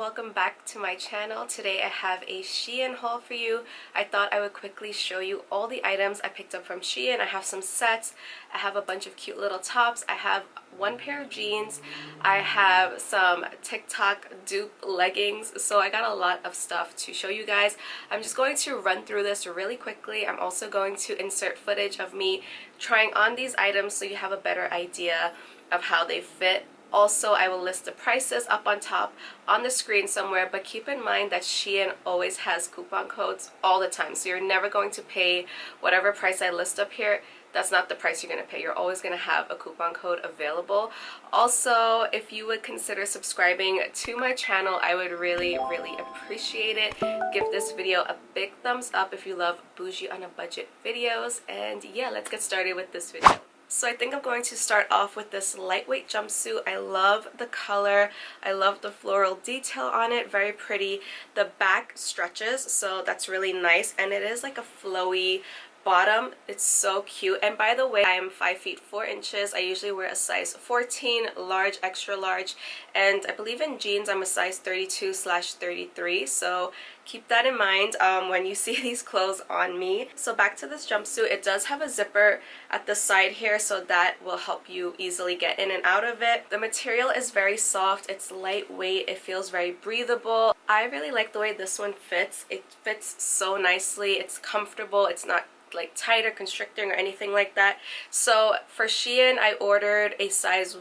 welcome back to my channel. Today I have a Shein haul for you. I thought I would quickly show you all the items I picked up from Shein. I have some sets, I have a bunch of cute little tops, I have one pair of jeans, I have some TikTok dupe leggings, so I got a lot of stuff to show you guys. I'm just going to run through this really quickly. I'm also going to insert footage of me trying on these items so you have a better idea of how they fit. Also, I will list the prices up on top on the screen somewhere, but keep in mind that Shein always has coupon codes all the time, so you're never going to pay whatever price I list up here. That's not the price you're going to pay. You're always going to have a coupon code available. Also, if you would consider subscribing to my channel, I would really appreciate it. Give this video a big thumbs up if you love bougie on a budget videos. And yeah, let's get started with this video. So I think I'm going to start off with this lightweight jumpsuit. I love the color. I love the floral detail on it. Very pretty. The back stretches, so that's really nice. And it is like a flowy bottom. It's so cute. And by the way, I am 5 feet 4 inches. I usually wear a size 14, large, extra large, and I believe in jeans I'm a size 32/33, so keep that in mind when you see these clothes on me. So back to this jumpsuit, it does have a zipper at the side here, so that will help you easily get in and out of it. The material is very soft, it's lightweight, it feels very breathable. I really like the way this one fits. It fits so nicely, it's comfortable, it's not like tight or constricting or anything like that. So for Shein, I ordered a size,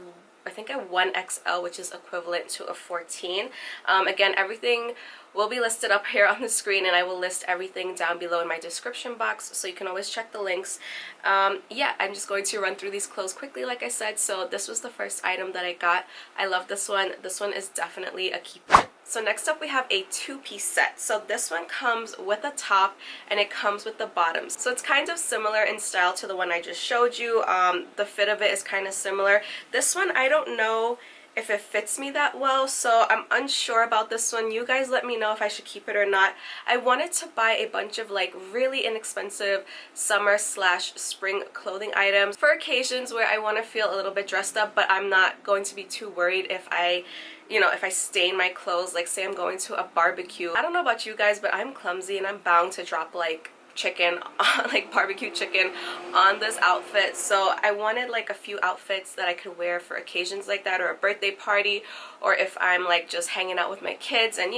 I think a 1XL, which is equivalent to a 14. Again, everything will be listed up here on the screen, and I will list everything down below in my description box, so you can always check the links. Yeah, I'm just going to run through these clothes quickly like I said. So this was the first item that I got. I love this one. This one is definitely a keeper. So next up we have a two-piece set. So this one comes with a top and it comes with the bottoms. So it's kind of similar in style to the one I just showed you. The fit of it is kind of similar. This one, I don't know if it fits me that well, so I'm unsure about this one. You guys let me know if I should keep it or not. I wanted to buy a bunch of like really inexpensive summer/spring clothing items for occasions where I want to feel a little bit dressed up, but I'm not going to be too worried if I stain my clothes. Like say I'm going to a barbecue. I don't know about you guys, but I'm clumsy and I'm bound to drop like chicken, like barbecue chicken on this outfit. So I wanted like a few outfits that I could wear for occasions like that, or a birthday party, or if I'm like just hanging out with my kids and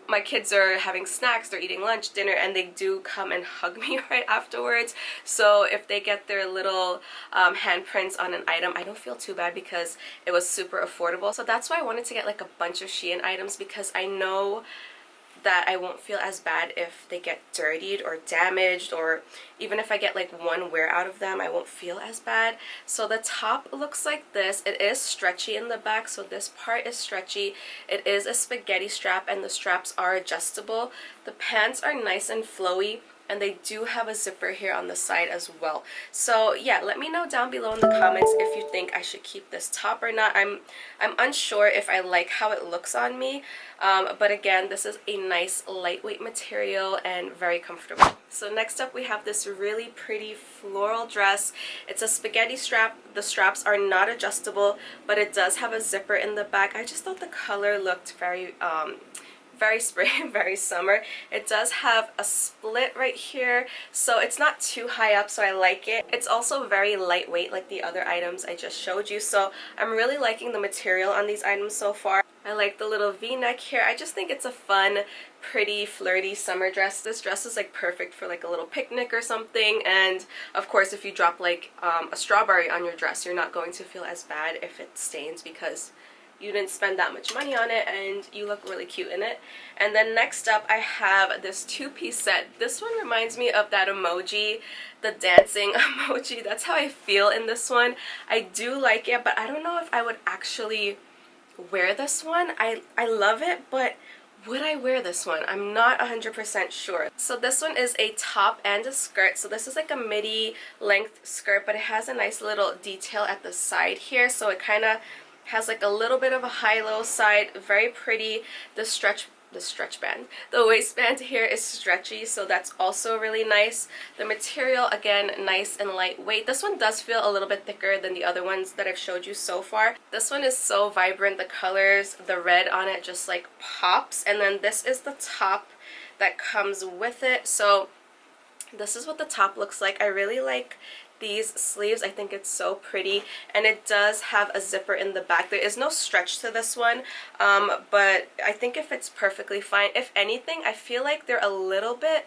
my kids are having snacks, they're eating lunch, dinner, and they do come and hug me right afterwards. So if they get their little handprints on an item, I don't feel too bad because it was super affordable. So that's why I wanted to get like a bunch of Shein items, because I know that I won't feel as bad if they get dirtied or damaged, or even if I get like one wear out of them, I won't feel as bad. So the top looks like this. It is stretchy in the back, so this part is stretchy. It is a spaghetti strap and the straps are adjustable. The pants are nice and flowy, and they do have a zipper here on the side as well. So yeah, let me know down below in the comments if you think I should keep this top or not. I'm unsure if I like how it looks on me, but again, this is a nice lightweight material and very comfortable. So next up we have this really pretty floral dress. It's a spaghetti strap. The straps are not adjustable, but it does have a zipper in the back. I just thought the color looked very spring, very summer. It does have a split right here, so it's not too high up, so I like it. It's also very lightweight like the other items I just showed you, so I'm really liking the material on these items so far. I like the little v-neck here. I just think it's a fun, pretty, flirty summer dress. This dress is like perfect for like a little picnic or something, and of course if you drop like a strawberry on your dress, you're not going to feel as bad if it stains because you didn't spend that much money on it and you look really cute in it. And then next up I have this two-piece set. This one reminds me of that emoji, the dancing emoji. That's how I feel in this one. I do like it, but I don't know if I would actually wear this one. I love it, but would I wear this one? I'm not 100% sure. So this one is a top and a skirt. So this is like a midi length skirt, but it has a nice little detail at the side here, so it kind of has like a little bit of a high-low side. Very pretty. The stretch the stretch band. The waistband here is stretchy, so that's also really nice. The material, again, nice and lightweight. This one does feel a little bit thicker than the other ones that I've showed you so far. This one is so vibrant. The colors, the red on it just like pops. And then this is the top that comes with it. So this is what the top looks like. I really like these sleeves. I think it's so pretty, and it does have a zipper in the back. There is no stretch to this one, but I think it fits perfectly fine. If anything, I feel like they're a little bit,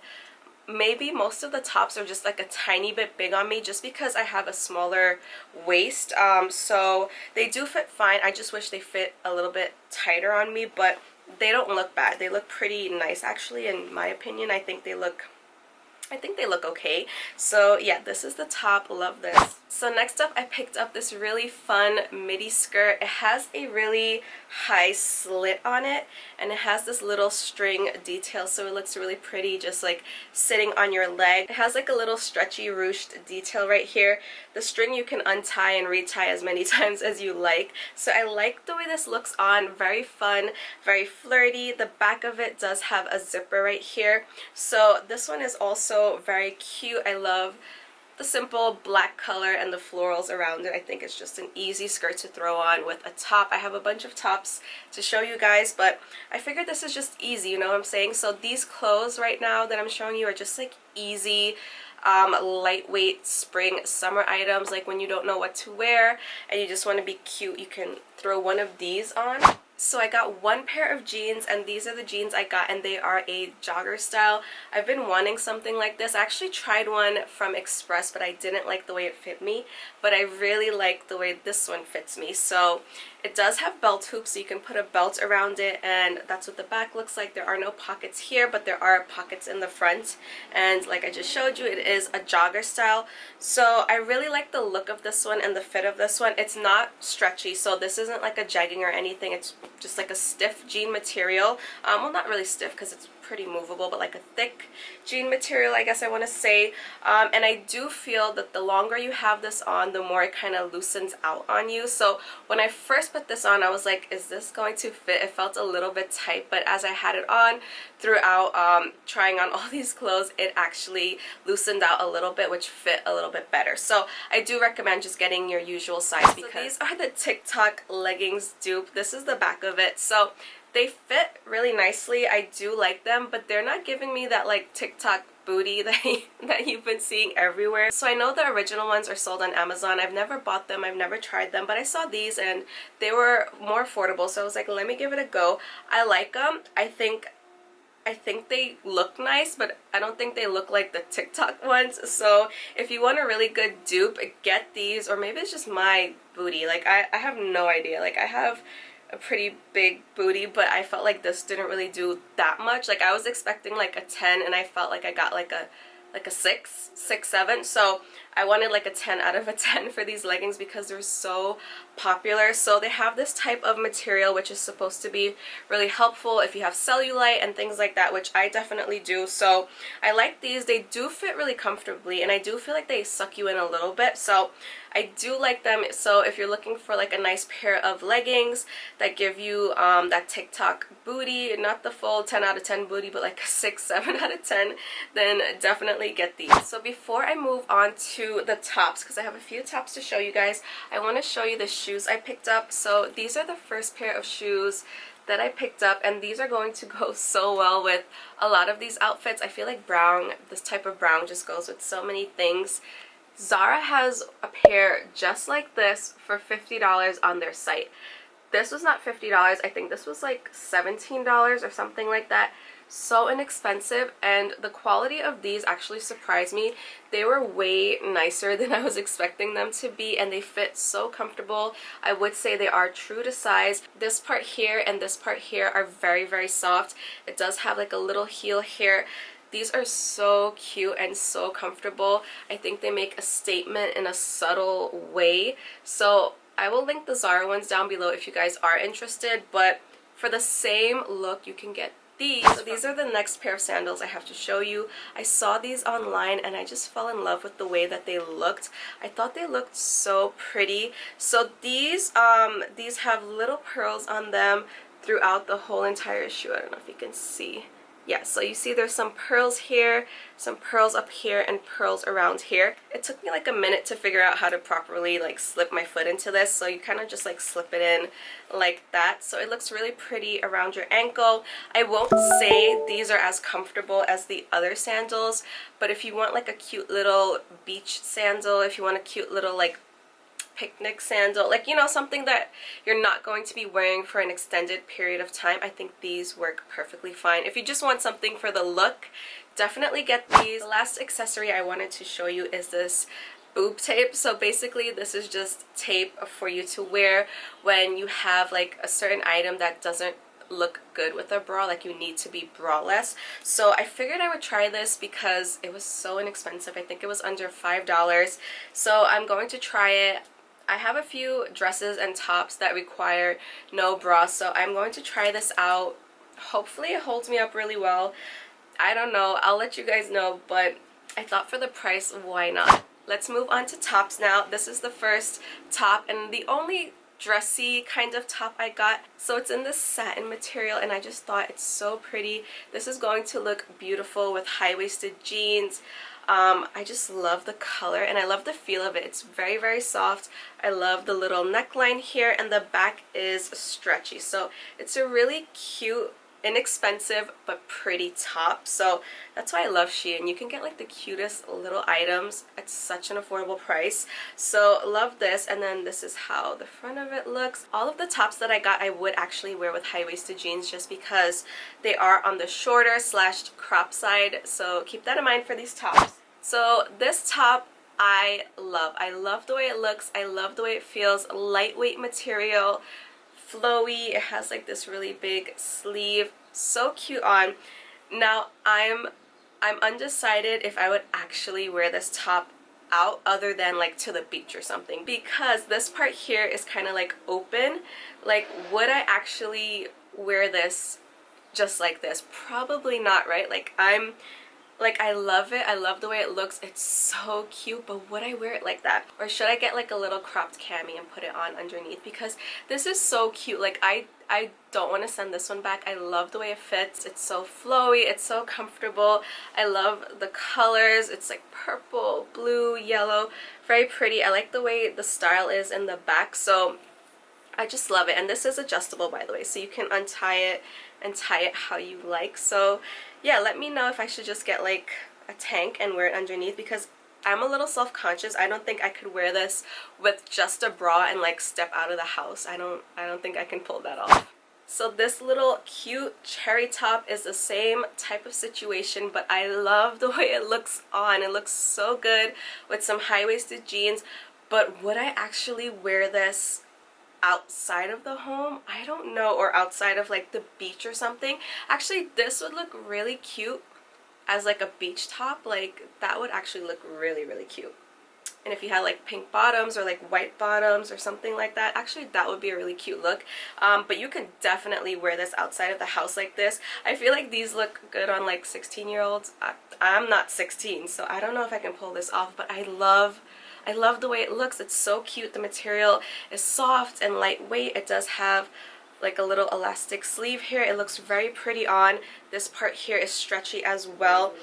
maybe most of the tops are just like a tiny bit big on me just because I have a smaller waist, so they do fit fine. I just wish they fit a little bit tighter on me, but they don't look bad. They look pretty nice, actually, in my opinion. I think they look okay. So yeah, this is the top. Love this. So next up, I picked up this really fun midi skirt. It has a really high slit on it, and it has this little string detail, so it looks really pretty just like sitting on your leg. It has like a little stretchy ruched detail right here. The string you can untie and retie as many times as you like. So I like the way this looks on. Very fun, very flirty. The back of it does have a zipper right here. So this one is also very cute. I love the simple black color and the florals around it. I think it's just an easy skirt to throw on with a top. I have a bunch of tops to show you guys, but I figured this is just easy, you know what I'm saying? So these clothes right now that I'm showing you are just like easy, lightweight spring summer items. Like when you don't know what to wear and you just want to be cute, you can throw one of these on. So I got one pair of jeans, and these are the jeans I got, and they are a jogger style. I've been wanting something like this. I actually tried one from Express, but I didn't like the way it fit me, but I really like the way this one fits me. So it does have belt hoops, so you can put a belt around it, and that's what the back looks like. There are no pockets here, but there are pockets in the front, and like I just showed you, it is a jogger style. So I really like the look of this one and the fit of this one. It's not stretchy, so this isn't like a jegging or anything. It's just like a stiff jean material. Well, not really stiff because it's pretty movable, but like a thick jean material, I guess I want to say. And I do feel that the longer you have this on, the more it kind of loosens out on you. So when I first put this on, I was like, is this going to fit? It felt a little bit tight, but as I had it on throughout trying on all these clothes, it actually loosened out a little bit, which fit a little bit better. So I do recommend just getting your usual size, because so these are the TikTok leggings dupe. This is the back of it. So they fit really nicely. I do like them, but they're not giving me that like TikTok booty that you've been seeing everywhere. So I know the original ones are sold on Amazon. I've never bought them, I've never tried them, but I saw these and they were more affordable, so I was like, let me give it a go. I like them. I think they look nice, but I don't think they look like the TikTok ones. So if you want a really good dupe, get these, or maybe it's just my booty. Like I have no idea. Like I have a pretty big booty, but I felt like this didn't really do that much. Like I was expecting like a 10, and I felt like I got like a 6, 7. So I wanted like a 10 out of a 10 for these leggings because they're so popular. So they have this type of material which is supposed to be really helpful if you have cellulite and things like that, which I definitely do. So I like these. They do fit really comfortably, and I do feel like they suck you in a little bit, so I do like them. So if you're looking for like a nice pair of leggings that give you that TikTok booty, not the full 10 out of 10 booty, but like a 6, 7 out of 10, then definitely get these. So before I move on to the tops, because I have a few tops to show you guys, I want to show you the shoes I picked up. So these are the first pair of shoes that I picked up, and these are going to go so well with a lot of these outfits. I feel like brown, this type of brown just goes with so many things. Zara has a pair just like this for $50 on their site. This was not $50. I think this was like $17 or something like that. So inexpensive, and the quality of these actually surprised me. They were way nicer than I was expecting them to be, and they fit so comfortable. I would say they are true to size. This part here and this part here are very, very soft. It does have like a little heel here. These are so cute and so comfortable. I think they make a statement in a subtle way. So I will link the Zara ones down below if you guys are interested, but for the same look you can get these. So these are the next pair of sandals I have to show you. I saw these online and I just fell in love with the way that they looked. I thought they looked so pretty. So these have little pearls on them throughout the whole entire shoe. I don't know if you can see. Yeah, so you see there's some pearls here, some pearls up here, and pearls around here. It took me like a minute to figure out how to properly like slip my foot into this, so you kind of just like slip it in like that. So it looks really pretty around your ankle. I won't say these are as comfortable as the other sandals, but if you want like a cute little beach sandal, if you want a cute little like picnic sandal, like, you know, something that you're not going to be wearing for an extended period of time, I think these work perfectly fine. If you just want something for the look, definitely get these. The last accessory I wanted to show you is this boob tape. So basically this is just tape for you to wear when you have like a certain item that doesn't look good with a bra, like you need to be braless. So I figured I would try this because it was so inexpensive. I think it was under $5. So I'm going to try it. I have a few dresses and tops that require no bra, so I'm going to try this out. Hopefully it holds me up really well. I don't know, I'll let you guys know, but I thought for the price, why not? Let's move on to tops now. This is the first top and the only dressy kind of top I got. So it's in this satin material and I just thought it's so pretty. This is going to look beautiful with high-waisted jeans. I just love the color and I love the feel of it. It's very, very soft. I love the little neckline here and the back is stretchy. So it's a really cute, inexpensive, but pretty top. So that's why I love Shein. You can get like the cutest little items at such an affordable price. So love this. And then this is how the front of it looks. All of the tops that I got I would actually wear with high-waisted jeans just because they are on the shorter / crop side. So keep that in mind for these tops. So this top I love. I love the way it looks. I love the way it feels. Lightweight material, flowy. It has like this really big sleeve. So cute on. Now I'm undecided if I would actually wear this top out other than like to the beach or something, because this part here is kind of like open. Like, would I actually wear this just like this? Probably not, right? I love it. I love the way it looks. It's so cute, but would I wear it like that? Or should I get like a little cropped cami and put it on underneath? Because this is so cute. Like, I don't want to send this one back. I love the way it fits. It's so flowy. It's so comfortable. I love the colors. It's like purple, blue, yellow. Very pretty. I like the way the style is in the back. So I just love it. And this is adjustable, by the way. So you can untie it and tie it how you like. So yeah, let me know if I should just get like a tank and wear it underneath, because I'm a little self-conscious. I don't think I could wear this with just a bra and like step out of the house. I don't think I can pull that off. So this little cute cherry top is the same type of situation, but I love the way it looks on. It looks so good with some high-waisted jeans. But would I actually wear this outside of the home? I don't know. Or outside of like the beach or something. Actually, this would look really cute as like a beach top. Like, that would actually look really, really cute. And if you had like pink bottoms or like white bottoms or something like that, actually that would be a really cute look. But you can definitely wear this outside of the house like this. I feel like these look good on like 16-year-olds. I'm not 16, so I don't know if I can pull this off, but I love the way it looks. It's so cute. The material is soft and lightweight. It does have like a little elastic sleeve here. It looks very pretty on. This part here is stretchy as well.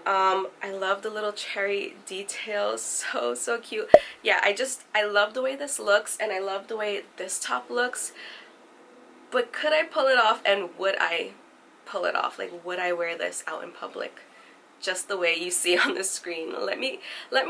I love the little cherry details. So cute. Yeah, I love the way this looks, and I love the way this top looks. But could I pull it off, and would I pull it off? Like, would I wear this out in public just the way you see on the screen? Let me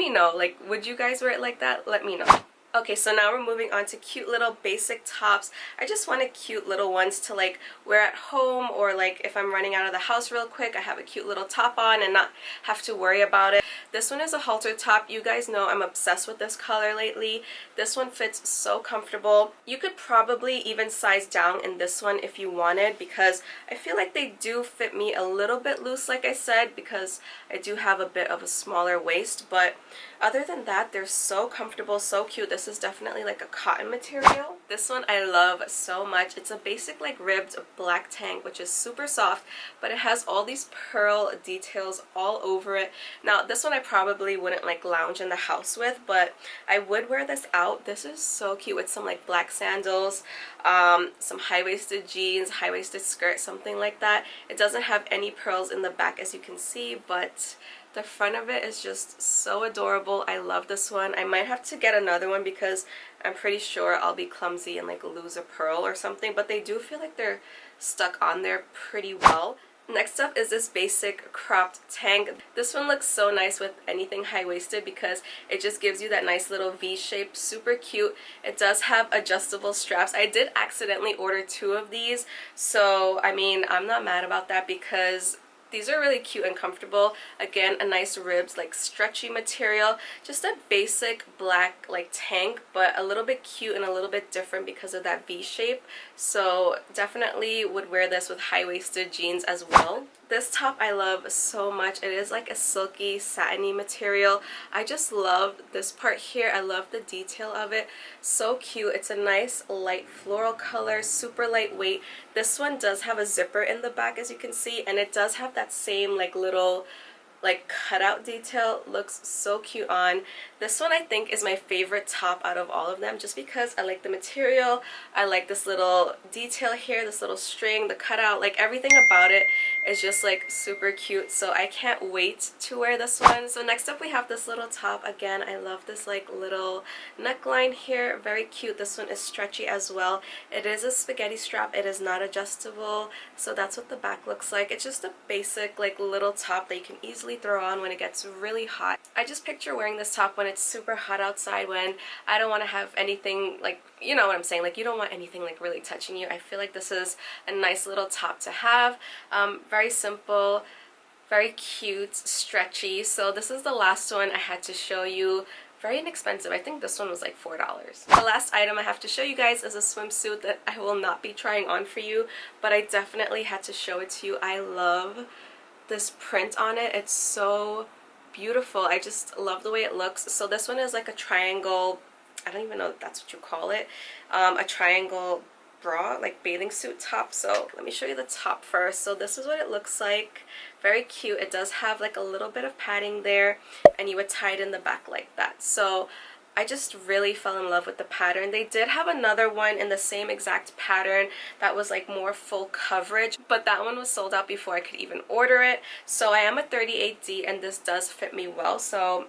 know. Like, would you guys wear it like that? Let me know. Okay, so now we're moving on to cute little basic tops. I just wanted cute little ones to like wear at home, or like if I'm running out of the house real quick, I have a cute little top on and not have to worry about it. This one is a halter top. You guys know I'm obsessed with this color lately. This one fits so comfortable. You could probably even size down in this one if you wanted, because I feel like they do fit me a little bit loose, like I said, because I do have a bit of a smaller waist. But other than that, they're so comfortable, so cute. This This is definitely like a cotton material. This one I love so much. It's a basic like ribbed black tank, which is super soft, but it has all these pearl details all over it. Now this one I probably wouldn't like lounge in the house with, but I would wear this out. This is so cute with some like black sandals, some high-waisted jeans, high-waisted skirt, something like that. It doesn't have any pearls in the back as you can see, but the front of it is just so adorable. I love this one. I might have to get another one because I'm pretty sure I'll be clumsy and like lose a pearl or something, but they do feel like they're stuck on there pretty well. Next up is this basic cropped tank. This one looks so nice with anything high-waisted because it just gives you that nice little V shape, super cute. It does have adjustable straps. I did accidentally order 2 of these, so I mean, I'm not mad about that because these are really cute and comfortable. Again, a nice ribs, like stretchy material. Just a basic black like tank, but a little bit cute and a little bit different because of that V shape. So definitely would wear this with high-waisted jeans as well. This top I love so much. It is like a silky, satiny material. I just love this part here. I love the detail of it. So cute. It's a nice light floral color, super lightweight. This one does have a zipper in the back as you can see, and it does have that same like little like cutout detail. Looks so cute on. This one I think is my favorite top out of all of them just because I like the material. I like this little detail here, this little string, the cutout, like everything about it is just like super cute. So I can't wait to wear this one. So next up we have this little top. Again, I love this like little neckline here, very cute. This one is stretchy as well. It is a spaghetti strap. It is not adjustable, so that's what the back looks like. It's just a basic like little top that you can easily throw on when it gets really hot. I just picture wearing this top when it's super hot outside, when I don't want to have anything like, you know what I'm saying, like you don't want anything like really touching you. I feel like this is a nice little top to have. Very simple, very cute, stretchy. So this is the last one I had to show you. Very inexpensive. I think this one was like $4. The last item I have to show you guys is a swimsuit that I will not be trying on for you, but I definitely had to show it to you. I love this print on it. It's so beautiful. I just love the way it looks. So this one is like a triangle, I don't even know if that's what you call it, a triangle bra, like bathing suit top. So let me show you the top first. So this is what it looks like. Very cute. It does have like a little bit of padding there, and you would tie it in the back like that. So I just really fell in love with the pattern. They did have another one in the same exact pattern that was like more full coverage, but that one was sold out before I could even order it. So I am a 38D and this does fit me well, so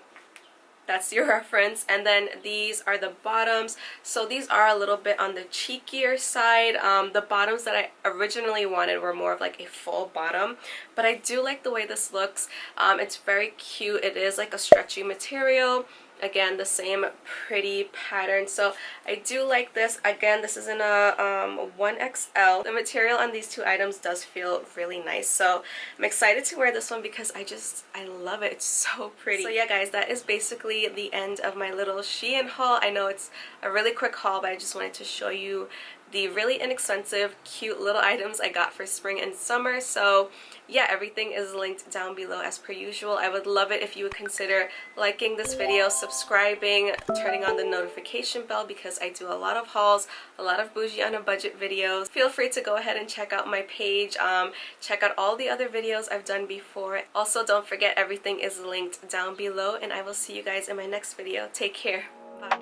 that's your reference. And then these are the bottoms. So these are a little bit on the cheekier side. The bottoms that I originally wanted were more of like a full bottom, but I do like the way this looks. It's very cute. It is like a stretchy material. Again, the same pretty pattern, so I do like this. Again, this is in a 1XL. The material on these 2 items does feel really nice, so I'm excited to wear this one because I love it. It's so pretty. So yeah guys, that is basically the end of my little Shein haul. I know it's a really quick haul, but I just wanted to show you the really inexpensive, cute little items I got for spring and summer. So yeah, everything is linked down below as per usual. I would love it if you would consider liking this video, subscribing, turning on the notification bell because I do a lot of hauls, a lot of bougie on a budget videos. Feel free to go ahead and check out my page, check out all the other videos I've done before. Also, don't forget everything is linked down below, and I will see you guys in my next video. Take care. Bye.